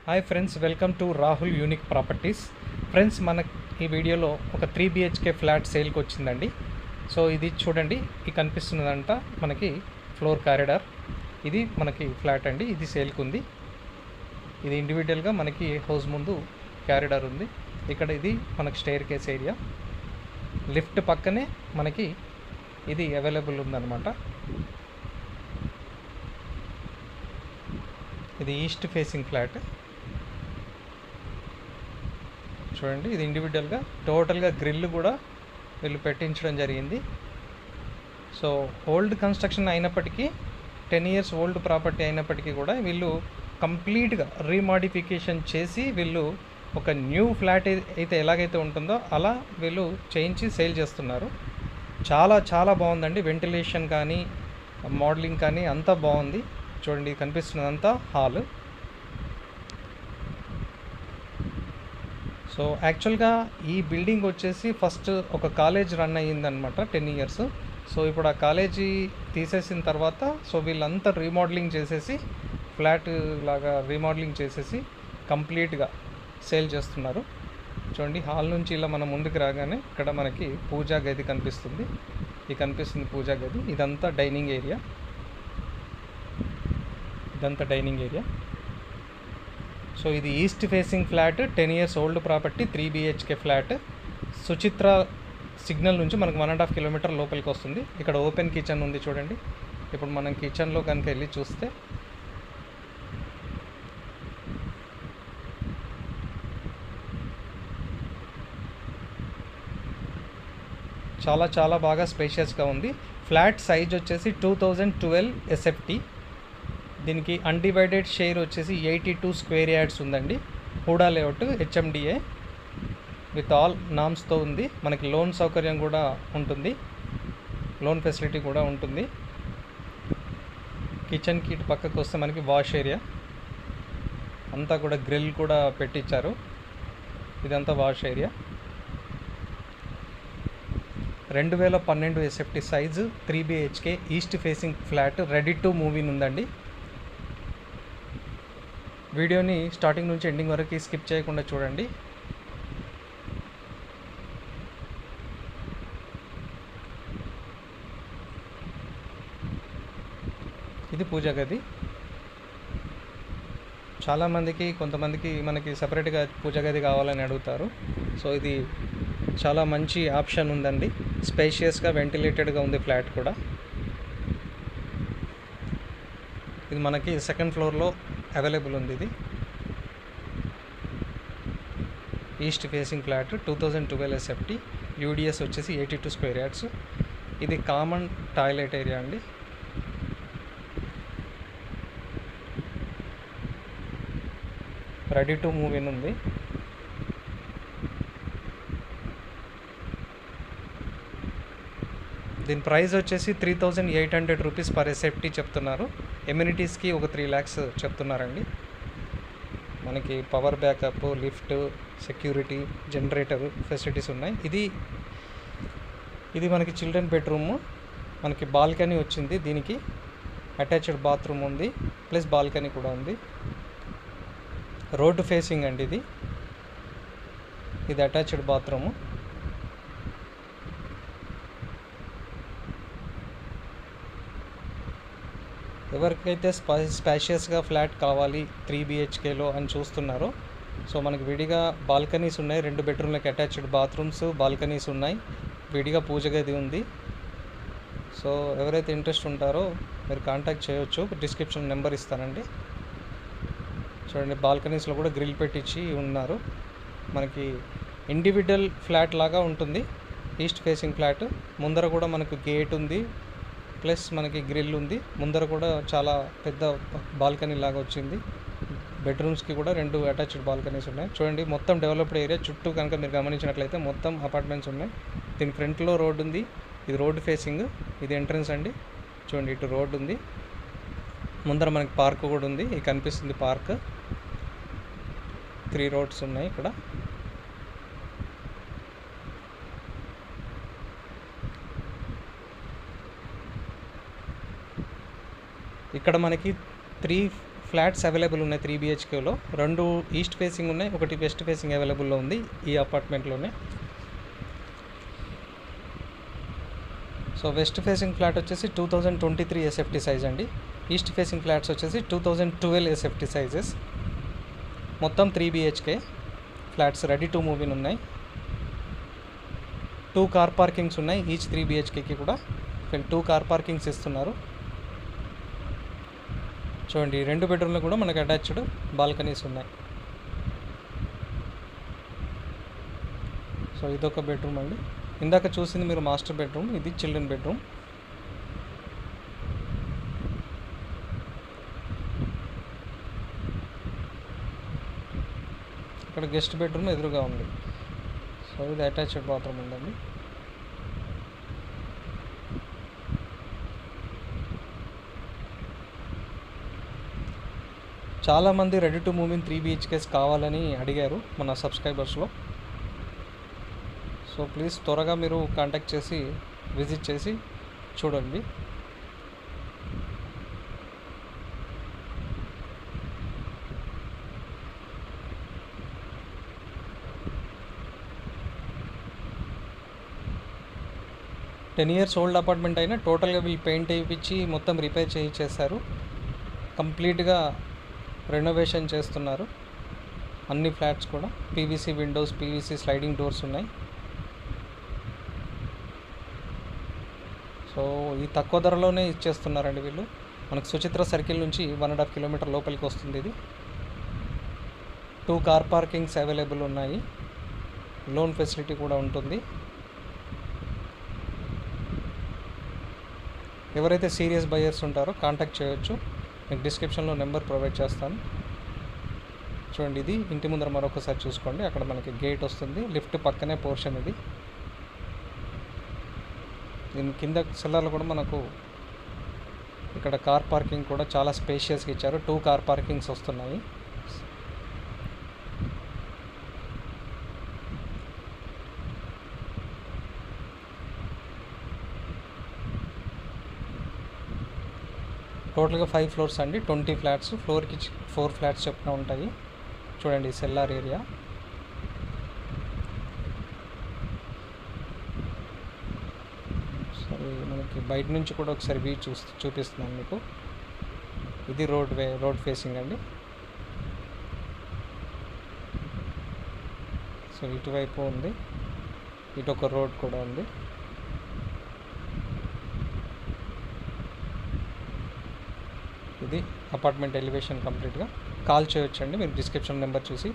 Hi friends, welcome to Rahul unique properties. Friends, మన ఈ వీడియోలో ఒక 3 BHK ఫ్లాట్ సేల్కి వచ్చిందండి. సో ఇది చూడండి, ఈ కనిపిస్తున్నదంట మనకి ఫ్లోర్ కారిడార్. ఇది మనకి ఫ్లాట్ అండి, ఇది సేల్కి ఉంది. ఇది ఇండివిజువల్గా మనకి హౌస్ ముందు కారిడార్ ఉంది. ఇక్కడ ఇది మనకి స్టైర్ కేస్ ఏరియా, లిఫ్ట్ పక్కనే మనకి ఇది అవైలబుల్ ఉందన్నమాట. ఇది ఈస్ట్ ఫేసింగ్ ఫ్లాట్ చూడండి. ఇది ఇండివిజువల్గా టోటల్గా గ్రిల్ కూడా వీళ్ళు పెట్టించడం జరిగింది. సో ఓల్డ్ కన్స్ట్రక్షన్ అయినప్పటికీ 10 years ఓల్డ్ ప్రాపర్టీ అయినప్పటికీ కూడా వీళ్ళు కంప్లీట్గా రీమాడిఫికేషన్ చేసి వీళ్ళు ఒక న్యూ ఫ్లాట్ అయితే ఎలాగైతే ఉంటుందో అలా వీళ్ళు చేయించి సేల్ చేస్తున్నారు. చాలా చాలా బాగుందండి. వెంటిలేషన్ కానీ మోడలింగ్ కానీ అంతా బాగుంది. చూడండి, కనిపిస్తున్నదంతా హాల్. సో యాక్చువల్గా ఈ బిల్డింగ్ వచ్చేసి ఫస్ట్ ఒక కాలేజ్ రన్ అయ్యిందనమాట 10 years. సో ఇప్పుడు ఆ కాలేజీ తీసేసిన తర్వాత సో వీళ్ళంతా రీమోడలింగ్ చేసేసి ఫ్లాట్ లాగా రీమోడలింగ్ చేసేసి కంప్లీట్గా సేల్ చేస్తున్నారు. చూడండి, హాల్ నుంచి ఇలా మనం ముందుకు రాగానే ఇక్కడ మనకి పూజా గది కనిపిస్తుంది. ఇది కనిపిస్తుంది పూజా గది. ఇదంతా డైనింగ్ ఏరియా. సో ఇది east facing flat, 10 years old property, 3 BHK flat. Suchitra signal నుంచి మనకు 1.5 kilometer లోపలికి వస్తుంది. ఇక్కడ ఓపెన్ కిచెన్ ఉంది చూడండి. ఇప్పుడు మనం కిచెన్లో కనుక వెళ్ళి చూస్తే చాలా చాలా బాగా స్పేషియస్గా ఉంది. ఫ్లాట్ సైజ్ వచ్చేసి 2012 SFT. దీనికి అన్డివైడెడ్ షేర్ వచ్చేసి 82 square yards ఉందండి. HUDA layout, HMDA with all నామ్స్తో ఉంది. మనకి లోన్ సౌకర్యం కూడా ఉంటుంది, లోన్ ఫెసిలిటీ కూడా ఉంటుంది. కిచెన్కి ఇటు పక్కకు వస్తే మనకి వాష్ ఏరియా అంతా కూడా గ్రిల్ కూడా పెట్టించారు. ఇదంతా wash area. 2012 SFT size, 3 BHK east facing flat, ready to move in ఉందండి. వీడియోని స్టార్టింగ్ నుంచి ఎండింగ్ వరకు స్కిప్ చేయకుండా చూడండి. ఇది పూజా గది. చాలామందికి కొంతమందికి మనకి సపరేట్గా పూజా గది కావాలని అడుగుతారు. సో ఇది చాలా మంచి ఆప్షన్ ఉందండి. స్పేషియస్గా వెంటిలేటెడ్గా ఉంది ఫ్లాట్ కూడా. ఇది మనకి 2nd floorలో అవైలబుల్ ఉంది. ఇది east facing flat, 2012 SFT, UDS వచ్చేసి 82 square yards. ఇది కామన్ టాయిలెట్ ఏరియా అండి. రెడీ టు మూవ్ ఇన్ ఉంది. దీని ప్రైస్ వచ్చేసి 3,800 rupees per SFT చెప్తున్నారు. ఎమ్యూనిటీస్కి ఒక 3 lakhs చెప్తున్నారండి. మనకి power backup, lift, security, generator facilities ఉన్నాయి. ఇది మనకి చిల్డ్రన్ బెడ్రూమ్. మనకి బాల్కనీ వచ్చింది. దీనికి అటాచ్డ్ బాత్రూమ్ ఉంది, ప్లస్ బాల్కనీ కూడా ఉంది. రోడ్డు ఫేసింగ్ అండి. ఇది అటాచ్డ్ బాత్రూము. ఎవరికైతే స్పేషియస్గా ఫ్లాట్ కావాలి 3 BHKలో అని చూస్తున్నారో, సో మనకి విడిగా బాల్కనీస్ ఉన్నాయి. 2 bedroomలకి అటాచ్డ్ బాత్రూమ్స్, బాల్కనీస్ ఉన్నాయి. విడిగా పూజ గది ఉంది. సో ఎవరైతే ఇంట్రెస్ట్ ఉంటారో మీరు కాంటాక్ట్ చేయొచ్చు. డిస్క్రిప్షన్ నెంబర్ ఇస్తానండి. చూడండి, బాల్కనీస్లో కూడా గ్రిల్ పెట్టించి ఉన్నారు. మనకి ఇండివిజువల్ ఫ్లాట్ లాగా ఉంటుంది ఈస్ట్ ఫేసింగ్ ఫ్లాట్. ముందర కూడా మనకు గేట్ ఉంది, ప్లస్ మనకి గ్రిల్ ఉంది. ముందర కూడా చాలా పెద్ద బాల్కనీ లాగా వచ్చింది. బెడ్రూమ్స్కి కూడా 2 అటాచ్డ్ బాల్కనీస్ ఉన్నాయి. చూడండి, మొత్తం డెవలప్డ్ ఏరియా. చుట్టూ కనుక మీరు గమనించినట్లయితే మొత్తం అపార్ట్మెంట్స్ ఉన్నాయి. దీని ఫ్రంట్లో రోడ్ ఉంది. ఇది రోడ్ ఫేసింగ్. ఇది ఎంట్రన్స్ అండి. చూడండి, ఇటు రోడ్ ఉంది. ముందర మనకి పార్క్ కూడా ఉంది. ఇది కనిపిస్తుంది పార్క్. 3 roads ఉన్నాయి ఇక్కడ. ఇక్కడ మనకి 3 ఫ్లాట్స్ అవైలబుల్ ఉన్నాయి 3 BHKలో. 2 ఈస్ట్ ఫేసింగ్ ఉన్నాయి, ఒకటి వెస్ట్ ఫేసింగ్ అవైలబుల్లో ఉంది ఈ అపార్ట్మెంట్లోనే. సో వెస్ట్ ఫేసింగ్ ఫ్లాట్ వచ్చేసి 2023 SFT సైజ్ అండి. ఈస్ట్ ఫేసింగ్ ఫ్లాట్స్ వచ్చేసి 2012 SFT సైజెస్. మొత్తం 3 BHK flats ready to move in ఉన్నాయి. 2 కార్ పార్కింగ్స్ ఉన్నాయి ఈచ్ 3 BHKకి కూడా. 2 కార్ పార్కింగ్స్ ఇస్తున్నారు. చూడండి 2 బెడ్రూమ్లో కూడా మనకు అటాచ్డ్ బాల్కనీస్ ఉన్నాయి. సో ఇదొక బెడ్రూమ్ అండి. ఇందాక చూసింది మీరు మాస్టర్ బెడ్రూమ్, ఇది చిల్డ్రన్ బెడ్రూమ్. ఇక్కడ గెస్ట్ బెడ్రూమ్ ఎదురుగా ఉంది. సో ఇది అటాచ్డ్ బాత్రూమ్ ఉందండి. చాలామంది ready to move in 3 BHKs కావాలని అడిగారు మన సబ్స్క్రైబర్స్లో. సో ప్లీజ్ త్వరగా మీరు కాంటాక్ట్ చేసి విజిట్ చేసి చూడండి. టెన్ ఇయర్స్ ఓల్డ్ అపార్ట్మెంట్ అయినా టోటల్గా వీళ్ళు పెయింట్ వేయించి మొత్తం రిపేర్ చేయించేశారు. కంప్లీట్గా రెనోవేషన్ చేస్తున్నారు. అన్ని ఫ్లాట్స్ కూడా PVC Windows, PVC sliding doors ఉన్నాయి. సో ఈ తక్కువ ధరలోనే ఇచ్చేస్తున్నారండి వీళ్ళు. మనకు సుచిత్ర సర్కిల్ నుంచి 1.5 కిలోమీటర్ లోపలికి వస్తుంది ఇది. 2 కార్ పార్కింగ్స్ అవైలబుల్ ఉన్నాయి. లోన్ ఫెసిలిటీ కూడా ఉంటుంది. ఎవరైతే సీరియస్ బయర్స్ ఉంటారో కాంటాక్ట్ చేయొచ్చు. మీకు డిస్క్రిప్షన్లో నెంబర్ ప్రొవైడ్ చేస్తాను. చూడండి ఇది ఇంటి ముందర మరొకసారి చూసుకోండి. అక్కడ మనకి గేట్ వస్తుంది, లిఫ్ట్ పక్కనే పోర్షన్ ఇది. దీని కింద సెల్లర్లో కూడా మనకు ఇక్కడ కార్ పార్కింగ్ కూడా చాలా స్పేషియస్గా ఇచ్చారు. 2 కార్ పార్కింగ్స్ వస్తున్నాయి. టోటల్గా 5 ఫ్లోర్స్ అండి, 20 ఫ్లాట్స్. ఫ్లోర్కి 4 ఫ్లాట్స్ చొప్పున ఉంటాయి. చూడండి సెల్లార్ ఏరియా. సరే మనకి బయట నుంచి కూడా ఒకసారి వ్యూ చూపిస్తున్నాను మీకు. ఇది రోడ్ ఫేసింగ్ అండి. సో ఇటువైపు ఉంది, ఇటు ఒక రోడ్ కూడా ఉంది. ఇది అపార్ట్మెంట్ ఎలివేషన్ కంప్లీట్గా. కాల్ చేయొచ్చండి మీరు డిస్క్రిప్షన్ నెంబర్ చూసి.